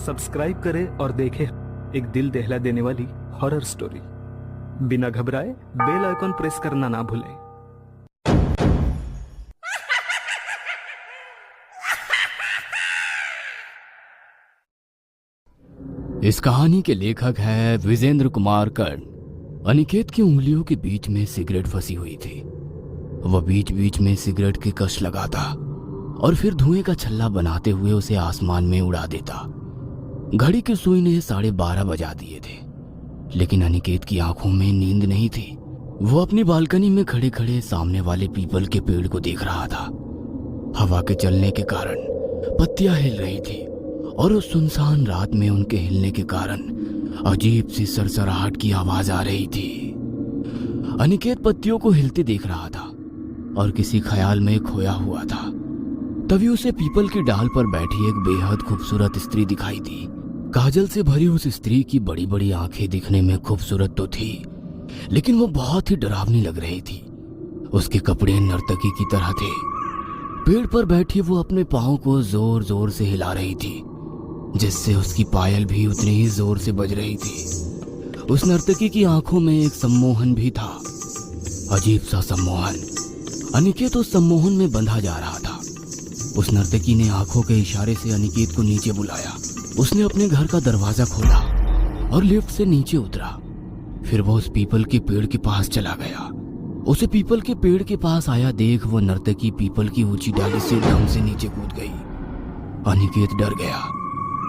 Subscribe करें और देखें एक दिल दहला देने वाली हॉरर स्टोरी। बिना घबराए बेल आइकॉन प्रेस करना ना भूलें। इस कहानी के लेखक हैं विजेंद्र कुमार कर्ण। अनिकेत की उंगलियों के बीच में सिगरेट फंसी हुई थी। वह बीच बीच में सिगरेट की कश लगाता और फिर धुएं का छल्ला बनाते हुए उसे आसमान में उड़ा देता। घड़ी की सुई ने 12:30 बजा दिए थे, लेकिन अनिकेत की आंखों में नींद नहीं थी। वो अपनी बालकनी में खड़े खड़े सामने वाले पीपल के पेड़ को देख रहा था। हवा के चलने के कारण पत्तियां हिल रही थी और उस सुनसान रात में उनके हिलने के कारण अजीब सी सरसराहट की आवाज आ रही थी। अनिकेत पत्तियों को हिलते देख रहा था और किसी ख्याल में खोया हुआ था। तभी उसे पीपल की डाल पर बैठी एक बेहद खूबसूरत स्त्री दिखाई दी। काजल से भरी उस स्त्री की बड़ी बड़ी आंखें दिखने में खूबसूरत तो थी, लेकिन वो बहुत ही डरावनी लग रही थी। उसके कपड़े नर्तकी की तरह थे। पेड़ पर बैठी वो अपने पाँव को जोर जोर से हिला रही थी, जिससे उसकी पायल भी उतनी ही जोर से बज रही थी। उस नर्तकी की आंखों में एक सम्मोहन भी था, अजीब सा सम्मोहन। अनिकेत उस सम्मोहन में बंधा जा रहा था। उस नर्तकी ने आंखों के इशारे से अनिकेत को नीचे बुलाया। उसने अपने घर का दरवाजा खोला और लिफ्ट से नीचे उतरा। फिर वो उस पीपल के पेड़ के पास चला गया। उसे पीपल के पेड़ के पास आया देख वो नर्तकी पीपल की ऊंची डाली से धम से नीचे कूद गई। अनिकेत डर गया।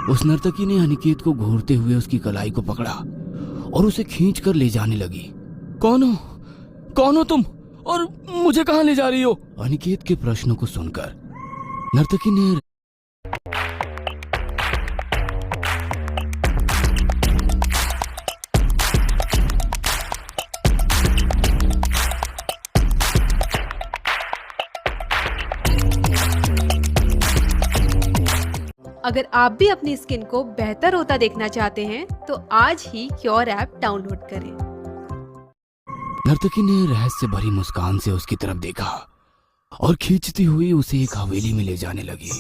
उस नर्तकी ने अनिकेत को घूरते हुए उसकी कलाई को पकड़ा और उसे खींच कर ले जाने लगी। कौन हो तुम और मुझे कहां ले जा रही हो? अनिकेत के प्रश्न को सुनकर नर्तकी ने अगर आप भी अपनी स्किन को बेहतर होता देखना चाहते हैं तो आज ही क्योर ऐप डाउनलोड करें। नर्तकी ने रहस्य भरी मुस्कान से उसकी तरफ देखा और खींचती हुई उसे एक हवेली में ले जाने लगी।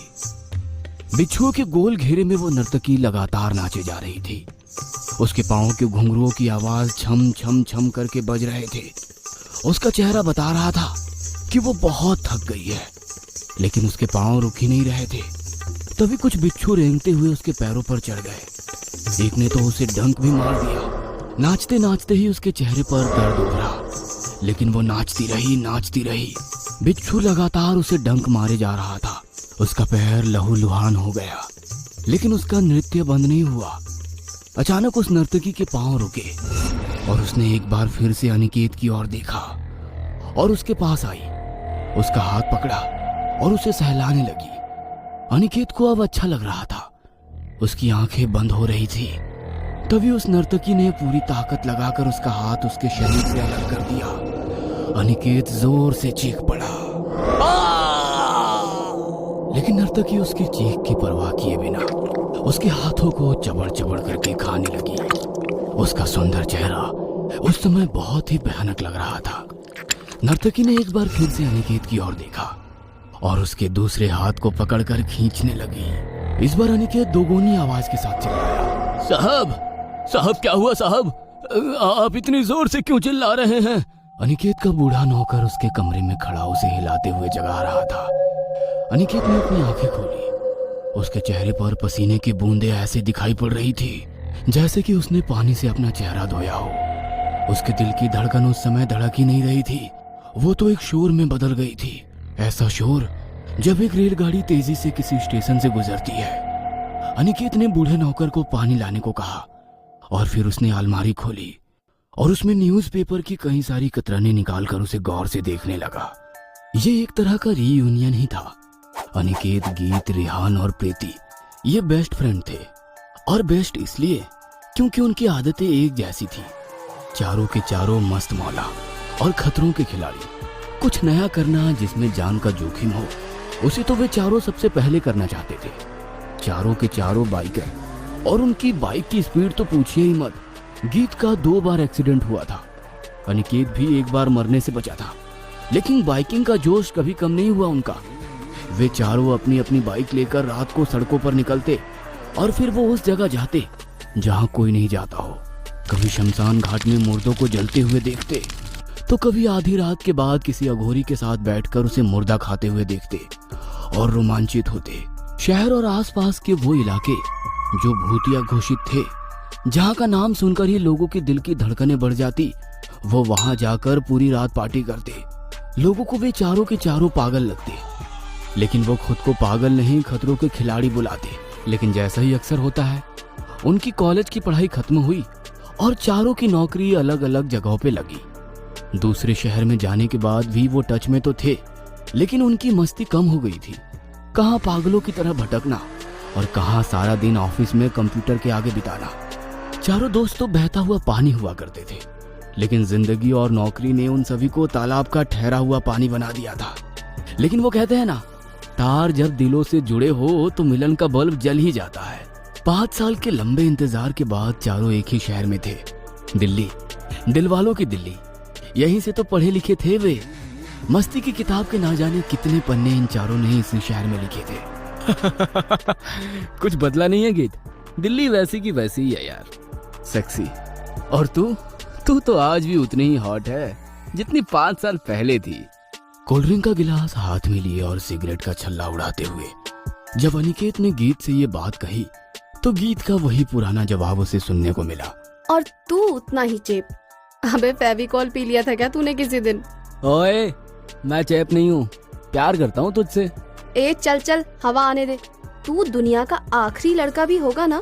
बिच्छुओं के गोल घेरे में वो नर्तकी लगातार नाचे जा रही थी। उसके पांवों के घुंघरुओं की आवाज छम छम छम करके बज रहे थे। उसका चेहरा बता रहा था कि वो बहुत थक गई है, लेकिन उसके पांव रुक ही नहीं रहे थे। तभी कुछ बिच्छू रेंगते हुए उसके पैरों पर चढ़ गए। एक ने तो उसे डंक भी मार दिया। नाचते नाचते ही उसके चेहरे पर दर्द उभरा, लेकिन वो नाचती रही। बिच्छू लगातार उसे डंक मारे जा रहा था। उसका पैर लहूलुहान हो गया, लेकिन उसका नृत्य बंद नहीं हुआ। अचानक उस नर्तकी के पांव रुके और उसने एक बार फिर से अनिकेत की ओर देखा और उसके पास आई। उसका हाथ पकड़ा और उसे सहलाने लगी। अनिकेत को अब अच्छा लग रहा था। उसकी आंखें बंद हो रही थी। तभी उस नर्तकी ने पूरी ताकत लगाकर उसका हाथ उसके शरीर से अलग कर दिया। अनिकेत जोर से चीख पड़ा, लेकिन नर्तकी उसकी चीख की परवाह किए बिना उसके हाथों को चबड़ चबड़ करके खाने लगी। उसका सुंदर चेहरा उस समय बहुत ही भयानक लग रहा था। नर्तकी ने एक बार फिर से अनिकेत की ओर देखा और उसके दूसरे हाथ को पकड़कर खींचने लगी। इस बार अनिकेत दोगुनी आवाज के साथ चिल्लाया, साहब क्या हुआ साहब? आप इतनी जोर से क्यों चिल्ला रहे हैं? अनिकेत का बूढ़ा नौकर उसके कमरे में खड़ा उसे हिलाते हुए जगा रहा था। अनिकेत ने अपनी आंखें खोली। उसके चेहरे पर पसीने की बूंदें ऐसे दिखाई पड़ रही थी जैसे कि उसने पानी से अपना चेहरा धोया हो। उसके दिल की धड़कन उस समय धड़क ही नहीं रही थी, वो तो एक शोर में बदल गई थी। ऐसा शोर जब एक रेलगाड़ी तेजी से किसी स्टेशन से गुजरती है। अनिकेत ने बूढ़े नौकर को पानी लाने को कहा और फिर उसने अलमारी खोली और उसमें न्यूज़पेपर की कई सारी कतरनें निकालकर उसे गौर से देखने लगा। ये एक तरह का रीयूनियन ही था। अनिकेत, गीत, रिहान और प्रीति ये बेस्ट फ्रेंड थे, और बेस्ट इसलिए क्योंकि उनकी आदतें एक जैसी थी। चारों के चारों मस्त मौला और खतरों के खिलाड़ी। कुछ नया करना जिसमें जान का जोखिम हो, उसे तो वे चारों सबसे पहले करना चाहते थे। चारों के चारों बाइकर, और उनकी बाइक की स्पीड तो पूछिए ही मत। गीत का 2 बार एक्सीडेंट हुआ था। अनिकेत भी एक बार मरने से बचा था, लेकिन बाइकिंग का जोश कभी कम नहीं हुआ उनका। वे चारों अपनी अपनी बाइक लेकर रात को सड़कों पर निकलते और फिर वो उस जगह जाते जहां कोई नहीं जाता हो। कभी शमशान घाट में मुर्दों को जलते हुए देखते, तो कभी आधी रात के बाद किसी अघोरी के साथ बैठकर उसे मुर्दा खाते हुए देखते और रोमांचित होते। शहर और आसपास के वो इलाके जो भूतिया घोषित थे, जहां का नाम सुनकर ही लोगों के दिल की धड़कनें बढ़ जाती, वो वहां जाकर पूरी रात पार्टी करते। लोगों को वे चारों के चारों पागल लगते, लेकिन वो खुद को पागल नहीं, खतरों के खिलाड़ी बुलाते। लेकिन जैसा ही अक्सर होता है, उनकी कॉलेज की पढ़ाई खत्म हुई और चारों की नौकरी अलग अलग जगहों पे लगी। दूसरे शहर में जाने के बाद भी वो टच में तो थे, लेकिन उनकी मस्ती कम हो गई थी। कहाँ पागलों की तरह भटकना और कहाँ सारा दिन ऑफिस में कंप्यूटर के आगे बिताना। चारों दोस्त तो बहता हुआ पानी हुआ करते थे, लेकिन जिंदगी और नौकरी ने उन सभी को तालाब का ठहरा हुआ पानी बना दिया था। लेकिन वो कहते हैं ना, तार जब दिलों से जुड़े हो तो मिलन का बल्ब जल ही जाता है। 5 साल के लंबे इंतजार के बाद चारों एक ही शहर में थे, दिल्ली, दिलवालों की दिल्ली। यहीं से तो पढ़े लिखे थे वे। मस्ती की किताब के ना जाने कितने पन्ने इन चारों ने इसी शहर में लिखे थे। कुछ बदला नहीं है गीत, दिल्ली वैसी की वैसी ही है यार, सेक्सी। और तू तो आज भी उतनी ही हॉट है जितनी 5 साल पहले थी। कोल्ड ड्रिंक का गिलास हाथ में लिए और सिगरेट का छल्ला उड़ाते हुए जब अनिकेत ने गीत से ये बात कही, तो गीत का वही पुराना जवाब उसे सुनने को मिला। और तू उतना ही चेप। अबे फेविकॉल पी लिया था क्या तूने किसी दिन? ओए, मैं चेप नहीं हूँ, प्यार करता हूँ तुझसे। ए चल हवा आने दे। तू दुनिया का आखिरी लड़का भी होगा ना,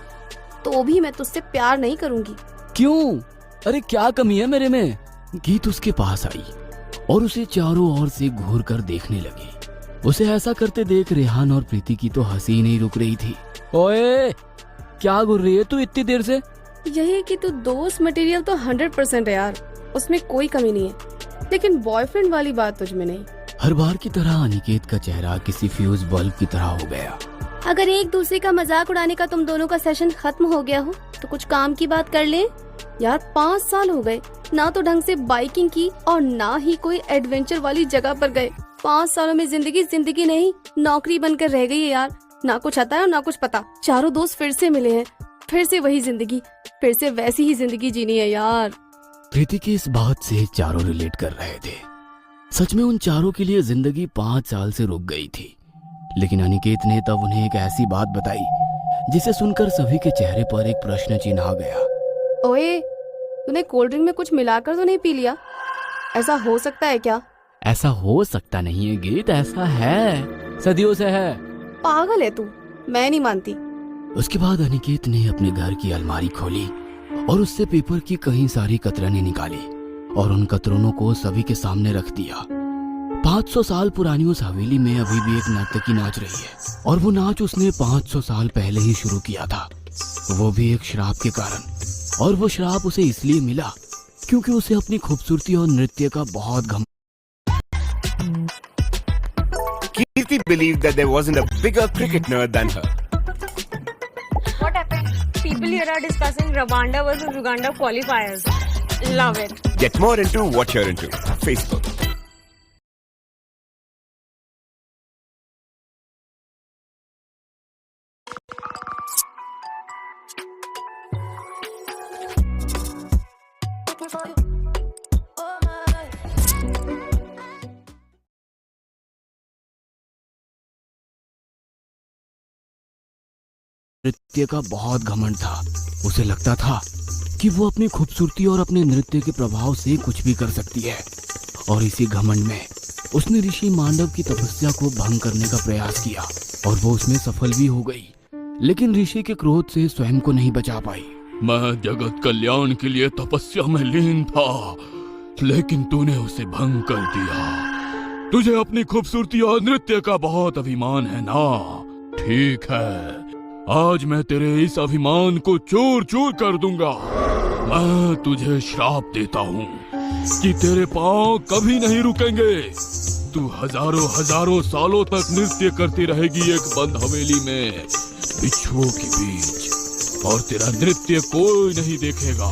तो भी मैं तुझसे प्यार नहीं करूंगी। क्यों? अरे क्या कमी है मेरे में? गीत उसके पास आई और उसे चारों ओर से घूर कर देखने लगी। उसे ऐसा करते देख रेहान और प्रीति की तो हंसी नहीं रुक रही थी। ओए, क्या घूर रही है तू इतनी देर से? यही कि तू दोस्त मटेरियल तो 100% है यार, उसमें कोई कमी नहीं है, लेकिन बॉयफ्रेंड वाली बात तुझ में नहीं। हर बार की तरह अनिकेत का चेहरा किसी फ्यूज बल्ब की तरह हो गया। अगर एक दूसरे का मजाक उड़ाने का तुम दोनों का सेशन खत्म हो गया हो तो कुछ काम की बात कर ले यार। 5 साल हो गए, ना तो ढंग से बाइकिंग की और ना ही कोई एडवेंचर वाली जगह पर गए। 5 सालों में जिंदगी नहीं, नौकरी बनकर रह गई है यार। ना कुछ आता है और ना कुछ पता। चारों दोस्त फिर से मिले हैं, फिर से वही जिंदगी, फिर से वैसी ही जिंदगी जीनी है यार। प्रीति की इस बात से चारों रिलेट कर रहे थे। सच में उन चारों के लिए जिंदगी 5 साल से रुक गई थी। लेकिन अनिकेत ने तब उन्हें एक ऐसी बात बताई जिसे सुनकर सभी के चेहरे पर एक प्रश्न चिन्ह आ गया। ओए, तूने कोल्ड ड्रिंक में कुछ मिलाकर तो नहीं पी लिया? ऐसा हो सकता है क्या? ऐसा हो सकता नहीं है गीत, ऐसा है, सदियों से है। पागल है तू, मैं नहीं मानती। उसके बाद अनिकेत ने अपने घर की अलमारी खोली और उससे पेपर की कई सारी कतरनें निकाली और उन कतरनों को सभी के सामने रख दिया। 500 साल पुरानी उस हवेली में अभी भी एक नर्तकी नाच रही है और वो नाच उसने 500 साल पहले ही शुरू किया था, वो भी एक श्राप के कारण। और वो श्राप उसे इसलिए मिला क्योंकि उसे अपनी खूबसूरती और नृत्य का बहुत घमंड। Kirti believed that there wasn't a bigger cricket nerd than her. What happened? People here are discussing Rwanda versus Uganda qualifiers. Love it. Get more into what you're into. Facebook. नृत्य का बहुत घमंड था। उसे लगता था कि वो अपनी खूबसूरती और अपने नृत्य के प्रभाव से कुछ भी कर सकती है। और इसी घमंड में उसने ऋषि मांडव की तपस्या को भंग करने का प्रयास किया और वो उसमें सफल भी हो गई। लेकिन ऋषि के क्रोध से स्वयं को नहीं बचा पाई। मैं जगत कल्याण के लिए तपस्या में लीन था, लेकिन तूने उसे भंग कर दिया। तुझे अपनी खूबसूरती और नृत्य का बहुत अभिमान है ना? ठीक है, आज मैं तेरे इस अभिमान को चूर चूर कर दूंगा। मैं तुझे श्राप देता हूँ कि तेरे पांव कभी नहीं रुकेंगे। तू हजारों सालों तक नृत्य करती रहेगी एक बंद हवेली में बिच्छुओं के बीच, और तेरा नृत्य कोई नहीं देखेगा,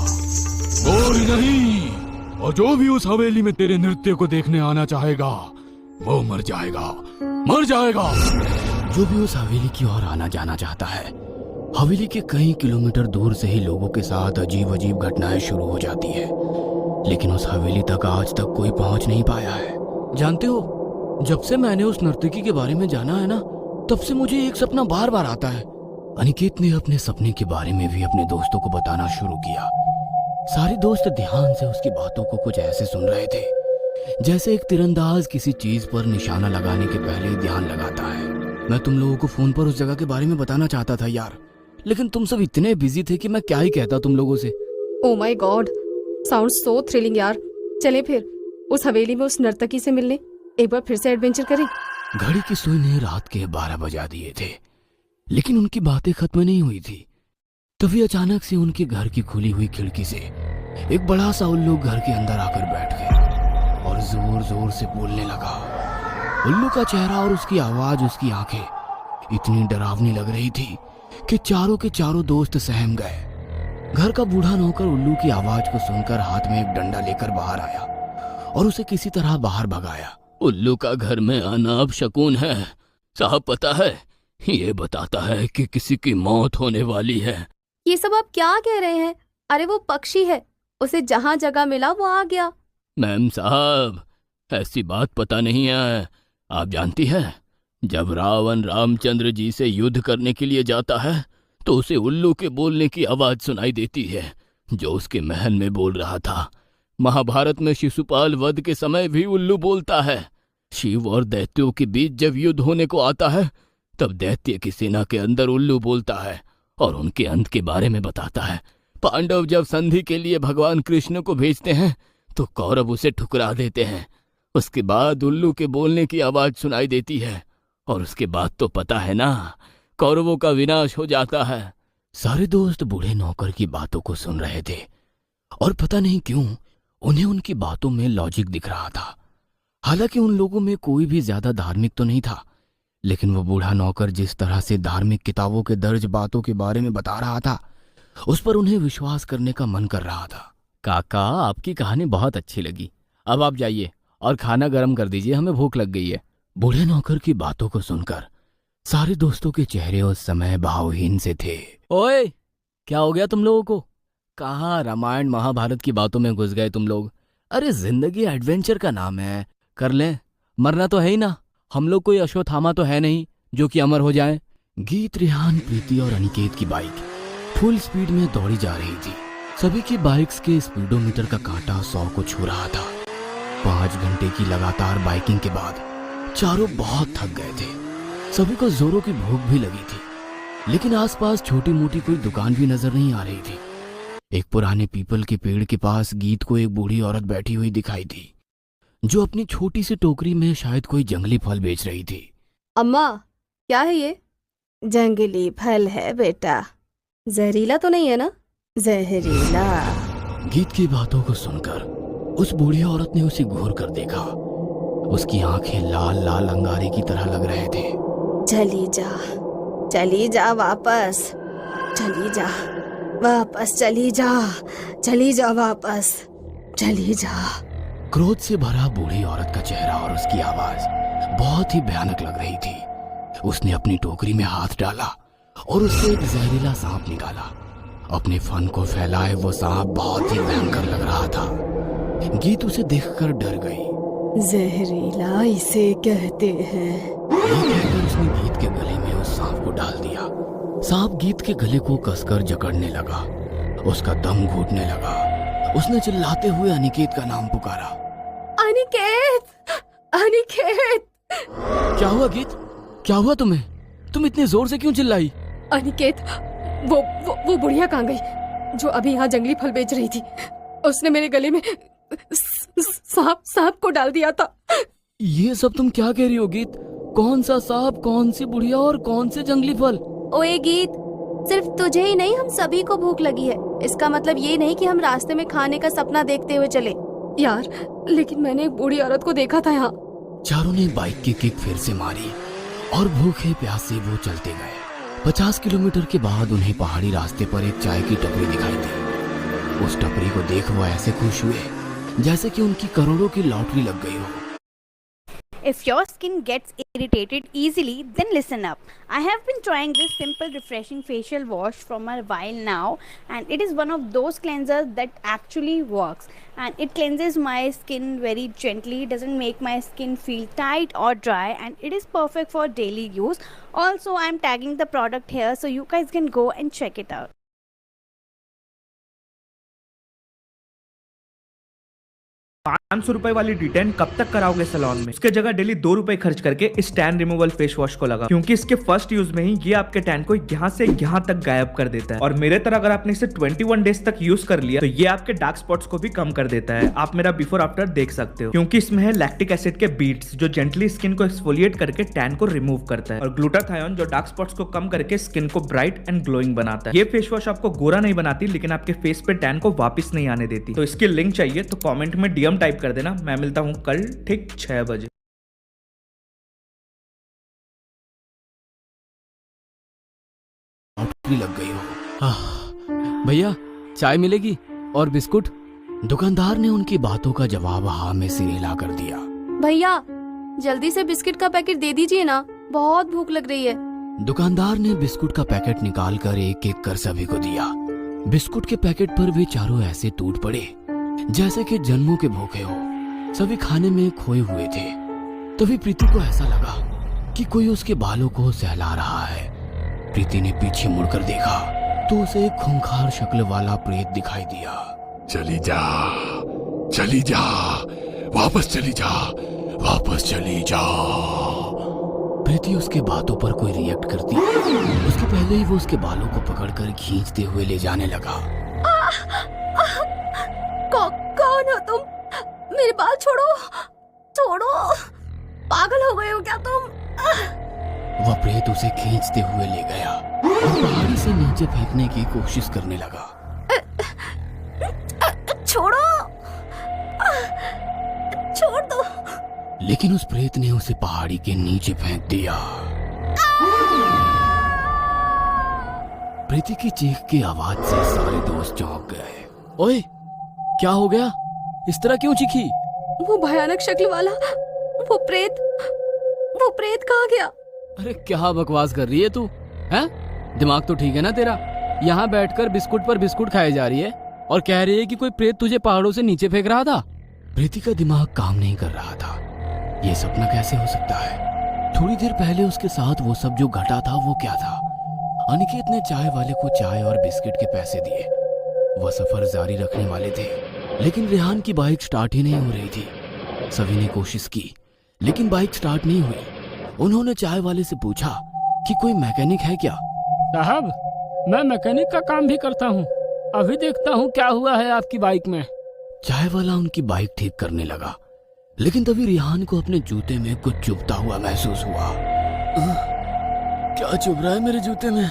कोई नहीं। और जो भी उस हवेली में तेरे नृत्य को देखने आना चाहेगा वो मर जाएगा, मर जाएगा। जो भी उस हवेली की ओर आना जाना चाहता है हवेली के कई किलोमीटर दूर से ही लोगों के साथ अजीब अजीब घटनाएं शुरू हो जाती है, लेकिन उस हवेली तक आज तक कोई पहुंच नहीं पाया है। जानते हो, जब से मैंने उस नर्तकी के बारे में जाना है ना, तब से मुझे एक सपना बार बार आता है। अनिकेत ने अपने सपने के बारे में भी अपने दोस्तों को बताना शुरू किया। सारे दोस्त ध्यान से उसकी बातों को कुछ ऐसे सुन रहे थे जैसे एक तीरंदाज किसी चीज पर निशाना लगाने के पहले ही ध्यान लगाता है। मैं तुम लोगों को फोन पर उस जगह के बारे में बताना चाहता था यार, लेकिन तुम सब इतने बिजी थे कि मैं क्या ही कहता तुम लोगों से। Oh my God, sound so thrilling यार। चले फिर उस हवेली में उस नर्तकी से मिलने, एक बार फिर से एडवेंचर करें। घड़ी की सुई ने रात के 12 बजा दिए थे, लेकिन उनकी बातें खत्म नहीं हुई थी। तभी अचानक से उनके घर की खुली हुई खिड़की से एक बड़ा सा उल्लू घर के अंदर आकर बैठ गया और जोर जोर से बोलने लगा। उल्लू का चेहरा और उसकी आवाज, उसकी आंखें इतनी डरावनी लग रही थी कि चारों के चारों दोस्त सहम गए। घर का बूढ़ा नौकर उल्लू की आवाज को सुनकर हाथ में एक डंडा लेकर बाहर आया और उसे किसी तरह बाहर भगाया। उल्लू का घर में आना अब शगुन है साहब, पता है ये बताता है कि किसी की मौत होने वाली है। ये सब आप क्या कह रहे हैं? अरे वो पक्षी है, उसे जहाँ जगह मिला वो आ गया। मैम साहब, ऐसी बात पता नहीं है। आप जानती है, जब रावण रामचंद्र जी से युद्ध करने के लिए जाता है तो उसे उल्लू के बोलने की आवाज सुनाई देती है, जो उसके महल में बोल रहा था। महाभारत में शिशुपाल वध के समय भी उल्लू बोलता है। शिव और दैत्यों के बीच जब युद्ध होने को आता है तब दैत्य की सेना के अंदर उल्लू बोलता है और उनके अंत के बारे में बताता है। पांडव जब संधि के लिए भगवान कृष्ण को भेजते हैं तो कौरव उसे ठुकरा देते हैं। उसके बाद उल्लू के बोलने की आवाज सुनाई देती है और उसके बाद तो पता है ना, कौरवों का विनाश हो जाता है। सारे दोस्त बूढ़े नौकर की बातों को सुन रहे थे और पता नहीं क्यों उन्हें उनकी बातों में लॉजिक दिख रहा था। हालांकि उन लोगों में कोई भी ज्यादा धार्मिक तो नहीं था, लेकिन वो बूढ़ा नौकर जिस तरह से धार्मिक किताबों के दर्ज बातों के बारे में बता रहा था, उस पर उन्हें विश्वास करने का मन कर रहा था। काका, आपकी कहानी बहुत अच्छी लगी। अब आप जाइए और खाना गर्म कर दीजिए, हमें भूख लग गई है। बूढ़े नौकर की बातों को सुनकर सारे दोस्तों के चेहरे उस समय भावहीन से थे। ओए, क्या हो गया तुम लोगों को? कहाँ रामायण महाभारत की बातों में घुस गए तुम लोग? अरे जिंदगी एडवेंचर का नाम है, कर लें। मरना तो है ही ना, हम लोग कोई अश्वत्थामा तो है नहीं जो कि अमर हो जाए। गीत, रेहान, प्रीति और अनिकेत की बाइक फुल स्पीड में दौड़ी जा रही थी। सभी की बाइक्स के स्पीडोमीटर का कांटा 100 को छू रहा था। 5 घंटे की लगातार बाइकिंग के बाद चारों बहुत थक गए थे। सभी को जोरों की भूख भी लगी थी, लेकिन आसपास छोटी मोटी कोई दुकान भी नजर नहीं आ रही थी। एक पुराने पीपल के पेड़ के पास गीत को एक बूढ़ी औरत बैठी हुई दिखाई दी, जो अपनी छोटी सी टोकरी में शायद कोई जंगली फल बेच रही थी। अम्मा, क्या है ये? जंगली फल है बेटा, जहरीला तो नहीं है ना? जहरीला। गीत की बातों को सुनकर उस बूढ़ी औरत ने उसे घूर कर देखा। उसकी आंखें लाल लाल अंगारे की तरह लग रहे थे। चली जा वापस, चली जा वापस। क्रोध से भरा बूढ़ी औरत का चेहरा और उसकी आवाज बहुत ही भयानक लग रही थी। उसने अपनी टोकरी में हाथ डाला और उससे एक जहरीला सांप निकाला। अपने फन को फैलाए वो सांप बहुत ही भयंकर लग रहा था। गीत उसे देखकर डर गई। जहरीला इसे कहते हैं। ये कहकर उसने गीत के गले में उस सांप को डाल दिया। सांप गीत के गले को कसकर जकड़ने लगा, उसका दम घुटने लगा। उसने चिल्लाते हुए अनिकेत का नाम पुकारा। अनिकेत! क्या हुआ गीत? क्या हुआ तुम्हें? तुम इतने जोर से क्यों चिल्लाई? अनिकेत, वो बुढ़िया कहाँ गई जो अभी यहाँ जंगली फल बेच रही थी? उसने मेरे गले में सांप को डाल दिया था। ये सब तुम क्या कह रही हो गीत? कौन सा सांप, कौन सी बुढ़िया और कौन से जंगली फल? ओए गीत, सिर्फ तुझे ही नहीं हम सभी को भूख लगी है। इसका मतलब ये नहीं कि हम रास्ते में खाने का सपना देखते हुए चले। यार, लेकिन मैंने एक बूढ़ी औरत को देखा था यहाँ। चारों ने बाइक की किक फिर से मारी और भूखे प्यासे वो चलते गए। 50 किलोमीटर के बाद उन्हें पहाड़ी रास्ते पर एक चाय की टपरी दिखाई दी। उस टपरी को देख वो ऐसे खुश हुए जैसे कि उनकी करोड़ों की लॉटरी लग गई हो। If your skin gets irritated easily, then listen up. I have been trying this simple refreshing facial wash from a while now, and it is one of those cleansers that actually works, and it cleanses my skin very gently, doesn't make my skin feel tight or dry, and it is perfect for daily use. Also, I am tagging the product here so you guys can go and check it out. 500 रुपए वाली detain कब तक कराओगे salon में? उसके जगह daily 2 रुपए खर्च करके इस टैन रिमूवल फेस वॉश को लगा, क्योंकि इसके फर्स्ट यूज में ही ये आपके टैन को यहाँ से यहाँ तक गायब कर देता है। और मेरे तरह अगर आपने इसे 21 डेज तक यूज कर लिया तो ये आपके डार्क स्पॉट्स को भी कम कर देता है। आप मेरा बिफोर आफ्टर देख सकते हो, क्योंकि इसमें है लैक्टिक एसिड के बीट्स जो जेंटली स्किन को एक्सफोलिएट करके टैन को रिमूव करता है, और ग्लूटाथायोन जो डार्क स्पॉट्स को कम करके स्किन को ब्राइट एंड ग्लोइंग बनाता है। ये फेस वॉश आपको गोरा नहीं बनाती, लेकिन आपके फेस पे टैन को वापस नहीं आने देती। तो इसकी लिंक चाहिए तो कॉमेंट में DM टाइप कर देना। मैं मिलता हूँ कल ठीक 6 बजे। लग गई हो। भैया चाय मिलेगी और बिस्कुट? दुकानदार ने उनकी बातों का जवाब हाँ में सिर हिला कर दिया। भैया जल्दी से बिस्किट का पैकेट दे दीजिए ना, बहुत भूख लग रही है। दुकानदार ने बिस्कुट का पैकेट निकाल कर एक एक कर सभी को दिया। बिस्कुट के पैकेट पर वे चारों ऐसे टूट पड़े जैसे कि जन्मों के भूखे हो। सभी खाने में खोए हुए थे। तभी प्रीति को ऐसा लगा कि कोई उसके बालों को सहला रहा है। प्रीति ने पीछे मुड़कर देखा तो उसे एक खूंखार शक्ल वाला प्रेत दिखाई दिया। चली जा, चली जा, वापस चली जा, वापस चली जा। प्रीति उसके बातों पर कोई रिएक्ट करती उसके पहले ही वो उसके बालों को पकड़कर खींचते हुए ले जाने लगा। कौन हो तुम? मेरे बाल छोड़ो, छोड़ो, पागल हो गए हो क्या तुम? वह प्रेत उसे खींचते हुए ले गया और पहाड़ी से नीचे फेंकने की कोशिश करने लगा। छोड़ो, छोड़ दो। लेकिन उस प्रेत ने उसे पहाड़ी के नीचे फेंक दिया। प्रीति की चीख की आवाज से सारे दोस्त चौंक गए। ओए क्या हो गया? इस तरह क्यों चीखी? वो भयानक शक्ल वाला वो प्रेत कहाँ गया? अरे क्या बकवास कर रही है तू? हैं? दिमाग तो ठीक है ना तेरा? यहाँ बैठकर बिस्कुट पर बिस्कुट खाए जा रही है और कह रही है कि कोई प्रेत तुझे पहाड़ों से नीचे फेंक रहा था। प्रीति का दिमाग काम नहीं कर रहा था। ये सपना कैसे हो सकता है? थोड़ी देर पहले उसके साथ वो सब जो घटा था वो क्या था? अनिकेत ने चाय वाले को चाय और बिस्किट के पैसे दिए। वह सफर जारी रखने वाले थे, लेकिन रेहान की बाइक स्टार्ट ही नहीं हो रही थी। सभी ने कोशिश की लेकिन बाइक स्टार्ट नहीं हुई। उन्होंने चाय वाले से पूछा कि कोई मैकेनिक है क्या? साहब, मैं मैकेनिक का काम भी करता हूँ। अभी देखता हूँ क्या हुआ है आपकी बाइक में। चाय वाला उनकी बाइक ठीक करने लगा, लेकिन तभी रेहान को अपने जूते में कुछ चुभता हुआ महसूस हुआ। क्या चुभ रहा है मेरे जूते में?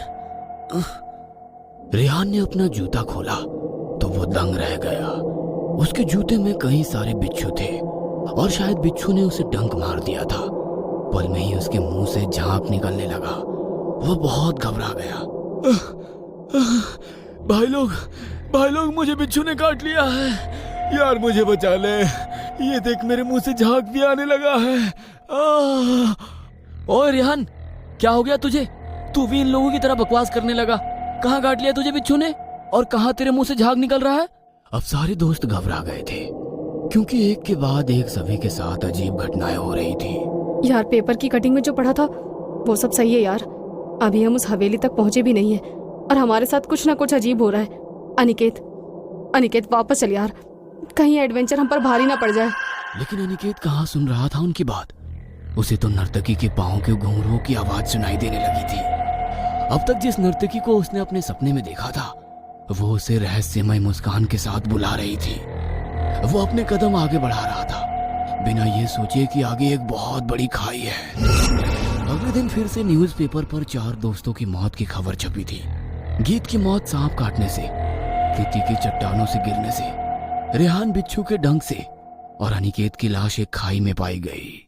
रेहान ने अपना जूता खोला तो वो दंग रह गया। उसके जूते में कई सारे बिच्छू थे और शायद बिच्छू ने उसे डंक मार दिया था। पल में ही उसके मुंह से झाग निकलने लगा। वो बहुत घबरा गया। भाई लोग मुझे बिच्छू ने काट लिया है। यार मुझे बचा ले। ये देख मेरे मुंह से झाग भी आने लगा है। ओए रेहान, क्या हो गया तुझे? तू भी इन लोगों की तरह बकवास करने लगा। कहाँ काट लिया तुझे बिच्छू ने और कहाँ तेरे मुंह से झाग निकल रहा है? अब सारे दोस्त घबरा गए थे, क्योंकि एक के बाद एक सभी के साथ अजीब घटनाएं हो रही थी। यार पेपर की कटिंग में जो पढ़ा था वो सब सही है यार। अभी हम उस हवेली तक पहुंचे भी नहीं है और हमारे साथ कुछ ना कुछ अजीब हो रहा है। अनिकेत वापस चल यार, कहीं एडवेंचर हम पर भारी ना पड़ जाए। लेकिन अनिकेत कहाँ सुन रहा था उनकी बात। उसे तो नर्तकी के पाँव के घुंघरुओं की आवाज सुनाई देने लगी थी। अब तक जिस नर्तकी को उसने अपने सपने में देखा था वो उसे रहस्यमय मुस्कान के साथ बुला रही थी। वो अपने कदम आगे बढ़ा रहा था, बिना ये सोचे कि आगे एक बहुत बड़ी खाई है। अगले दिन फिर से न्यूज़पेपर पर 4 दोस्तों की मौत की खबर छपी थी। गीत की मौत सांप काटने से, प्रीति की चट्टानों से गिरने से, रेहान बिच्छू के डंक से और अनिकेत की लाश एक खाई में पाई गई।